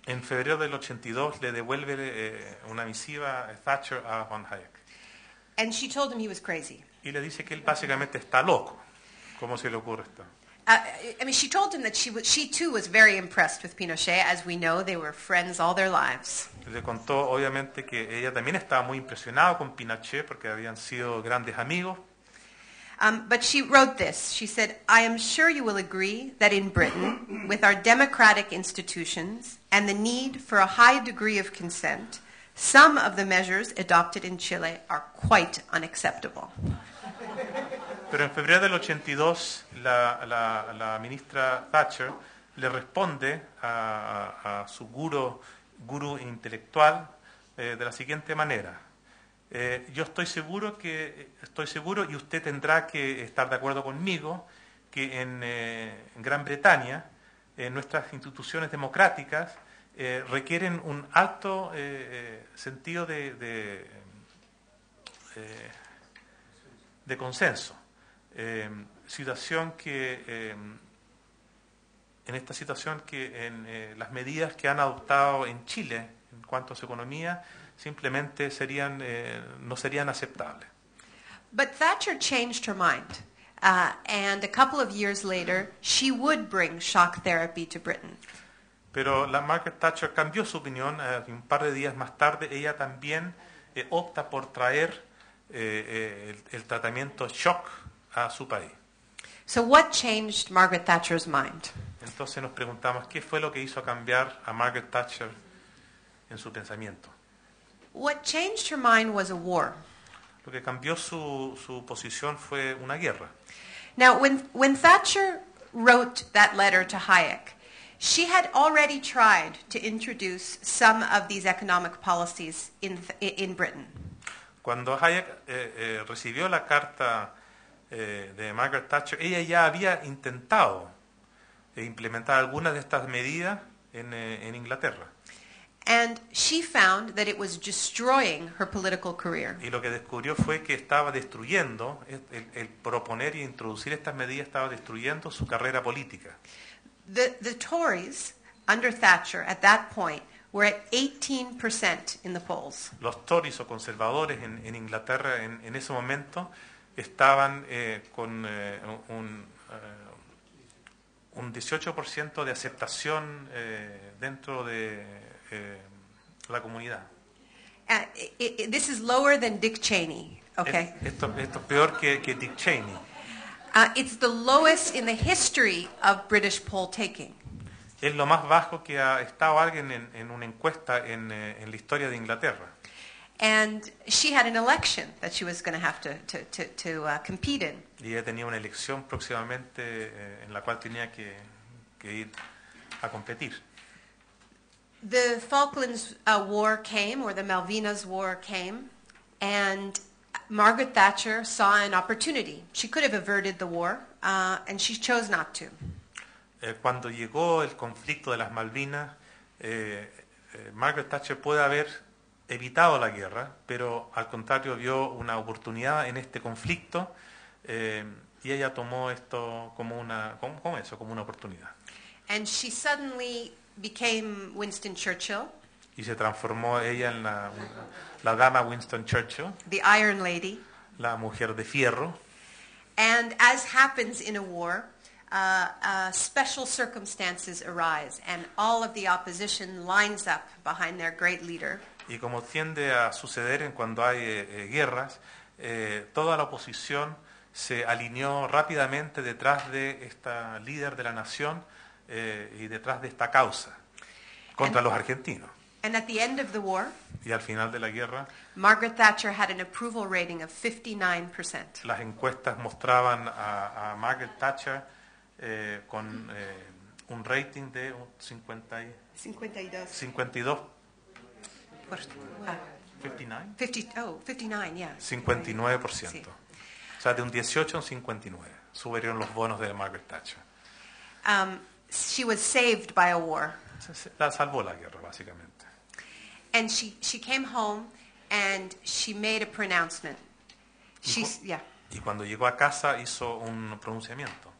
En febrero del 82 le devuelve una misiva Thatcher a von Hayek. And she told him he was crazy. Y le dice que él básicamente está loco. ¿Cómo se le ocurre esto? I mean, she told him that she too was very impressed with Pinochet. As we know, they were friends all their lives. Le contó obviamente que ella también estaba muy impresionada con Pinochet porque habían sido grandes amigos. But she wrote this. She said, I am sure you will agree that in Britain, with our democratic institutions and the need for a high degree of consent, some of the measures adopted in Chile are quite unacceptable. Pero en febrero del 82, la ministra Thatcher le responde a su gurú intelectual de la siguiente manera. Yo estoy seguro y usted tendrá que estar de acuerdo conmigo que en Gran Bretaña nuestras instituciones democráticas requieren un alto sentido de consenso. En esta situación que las medidas que han adoptado en Chile en cuanto a su economía simplemente no serían aceptables. But Thatcher changed her mind, and a couple of years later, she would bring shock therapy to Britain. Pero la Margaret Thatcher cambió su opinión. Un par de días más tarde, ella también opta por traer el tratamiento shock a su país. So what changed Margaret Thatcher's mind? Entonces nos preguntamos, ¿qué fue lo que hizo cambiar a Margaret Thatcher en su pensamiento? What changed her mind was a war. Lo que cambió su posición fue una guerra. Now, when Thatcher wrote that letter to Hayek, she had already tried to introduce some of these economic policies in Britain. Cuando Hayek recibió la carta de Margaret Thatcher, ella ya había intentado implementar algunas de estas medidas en Inglaterra. And she found that it was destroying her political career. Y lo que descubrió fue que estaba destruyendo, el proponer y introducir estas medidas estaba destruyendo su carrera política. The Tories, under Thatcher, at that point, were at 18% in the polls. Los Tories o conservadores en Inglaterra en ese momento estaban con un 18% de aceptación dentro de la comunidad. This is lower than Dick Cheney, okay? Esto es peor que Dick Cheney. It's the lowest in the history of British poll taking. Es lo más bajo que ha estado alguien en una encuesta en la historia de Inglaterra. And she had an election that she was going to have to compete in. Y ella tenía una elección próximamente en la cual tenía que ir a competir. The Falklands War came, or the Malvinas War came, and Margaret Thatcher saw an opportunity. She could have averted the war, and she chose not to. Cuando llegó el conflicto de las Malvinas, Margaret Thatcher puede haber evitado la guerra, pero al contrario vio una oportunidad en este conflicto y ella tomó esto como una oportunidad. And she suddenly became Winston Churchill. Y se transformó ella en la dama Winston Churchill, the Iron Lady. La mujer de fierro. And as happens in a war, special circumstances arise, and all of the opposition lines up behind their great leader. Y como tiende a suceder cuando hay guerras, toda la oposición se alineó rápidamente detrás de esta líder de la nación y detrás de esta causa contra los argentinos. And at the end of the war, y al final de la guerra, Margaret Thatcher had an approval rating of 59%. Las encuestas mostraban a Margaret Thatcher con un rating de 52. 59, yeah. 59%. Sí. O sea, de un 18 a un 59. Subieron los bonos de Margaret Thatcher. She was saved by a war. La salvó la guerra, básicamente. And she came home and she made a pronouncement. Y cuando llegó a casa hizo un pronunciamiento.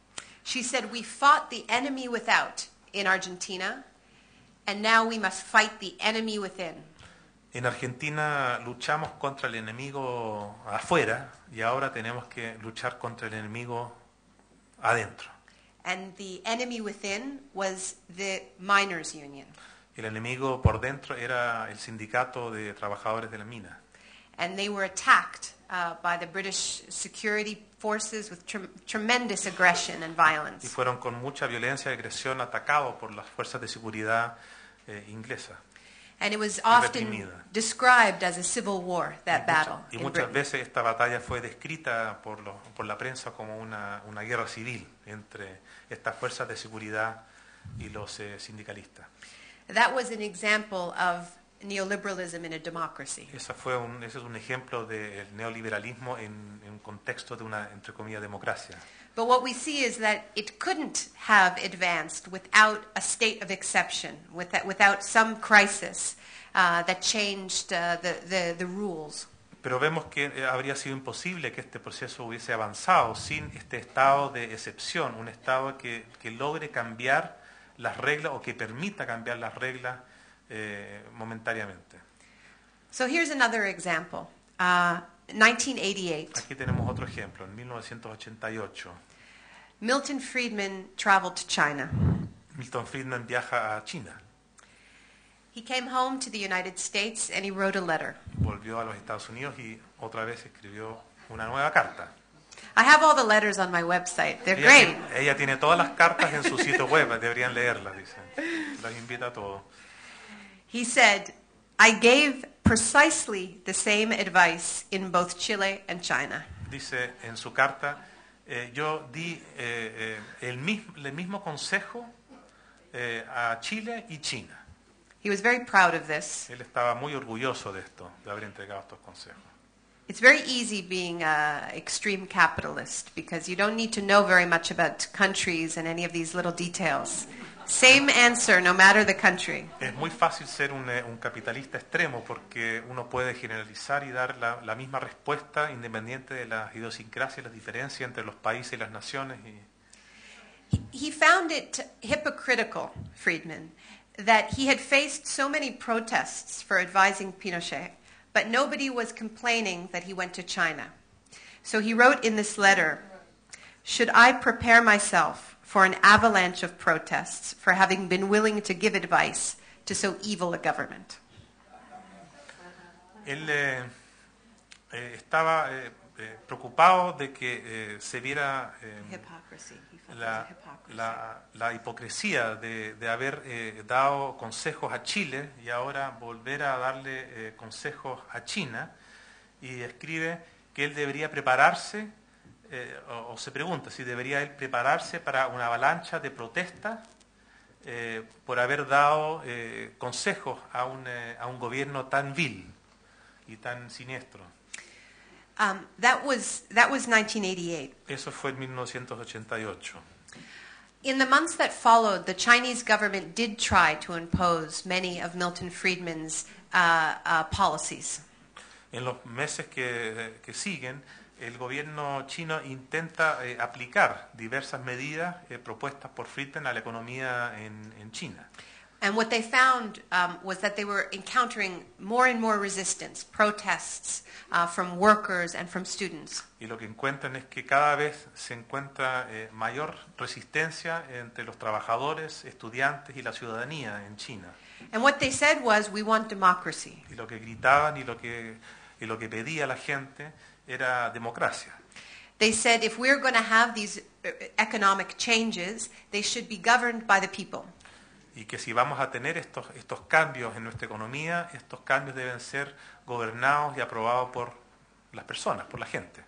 She said, "We fought the enemy without in Argentina, and now we must fight the enemy within. En Argentina luchamos contra el enemigo afuera y ahora tenemos que luchar contra el enemigo adentro. And the enemy within was the miners' union. El enemigo por dentro era el sindicato de trabajadores de la mina. And they were attacked by the British security forces with tremendous aggression and Y violence. fueron con mucha violencia y agresión atacados por las fuerzas de seguridad inglesas. And it was often reprimida. described as a civil war, that battle Y in muchas Britain. veces esta batalla fue descrita por la prensa como una guerra civil entre estas fuerzas de seguridad y los sindicalistas. That was an example of neoliberalism in a democracy. Ese es un ejemplo del neoliberalismo en un contexto de una, entre comillas, democracia. But what we see is that it couldn't have advanced without a state of exception, without some crisis that changed the rules. Pero vemos que habría sido imposible que este proceso hubiese avanzado sin este estado de excepción, un estado que logre cambiar las reglas o que permita cambiar las reglas momentáneamente. So here's another example. 1988. Aquí tenemos otro ejemplo. En 1988, Milton Friedman traveled to China. Milton Friedman viaja a China. He came home to the United States and he wrote a letter. Volvió a los Estados Unidos y otra vez escribió una nueva carta. I have all the letters on my website. They're great. Ella tiene todas las cartas en su sitio web, deberían leerlas, dicen. Las invita a todos. He said, I gave precisely the same advice in both Chile and China. Dice en su carta, yo di el mismo consejo a Chile y China. He was very proud of this. Él estaba muy orgulloso de esto, de haber entregado estos consejos. It's very easy being an extreme capitalist because you don't need to know very much about countries and any of these little details. Same answer, no matter the country. Es muy fácil ser un capitalista extremo porque uno puede generalizar y dar la misma respuesta independiente de las idiosincrasias y las diferencias entre los países y las naciones. He found it hypocritical, Friedman, that he had faced so many protests for advising Pinochet, but nobody was complaining that he went to China. So he wrote in this letter, should I prepare myself for an avalanche of protests for having been willing to give advice to so evil a government? Él estaba preocupado de que se viera la hipocresía de haber dado consejos a Chile y ahora volver a darle consejos a China, y escribe que él debería prepararse, o se pregunta si debería él prepararse para una avalancha de protestas por haber dado consejos a un gobierno tan vil y tan siniestro. That was 1988. Eso fue en 1988. In the months that followed, the Chinese government did try to impose many of Milton Friedman's policies. En los meses que siguen, el gobierno chino intenta aplicar diversas medidas propuestas por Friedman a la economía en China. And what they found was that they were encountering more and more resistance, protests from workers and from students. Y lo que encuentran es que cada vez se encuentra mayor resistencia entre los trabajadores, estudiantes y la ciudadanía en China. And what they said was, we want democracy. Y lo que gritaban y lo que pedía la gente era democracia. They said if we're going to have these economic changes, they should be governed by the people. Y que si vamos a tener estos cambios en nuestra economía, estos cambios deben ser gobernados y aprobados por las personas, por la gente.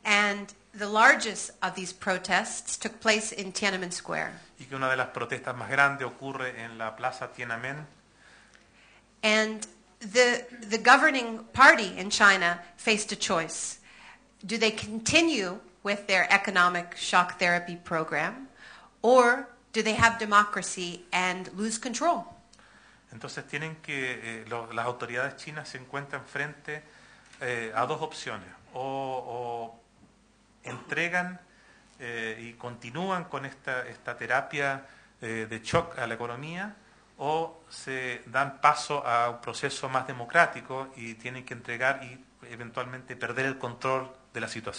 And the largest of these protests took place in Tiananmen Square. Y que una de las protestas más grandes ocurre en la plaza Tiananmen. And the governing party in China faced a choice. Do they continue with their economic shock therapy program, or do they have democracy and lose control? Entonces tienen que las autoridades chinas se encuentran frente a dos opciones: o entregan y continúan con esta terapia de shock a la economía, o se dan paso a un proceso más democrático y tienen que entregar y eventualmente perder el control de la situación.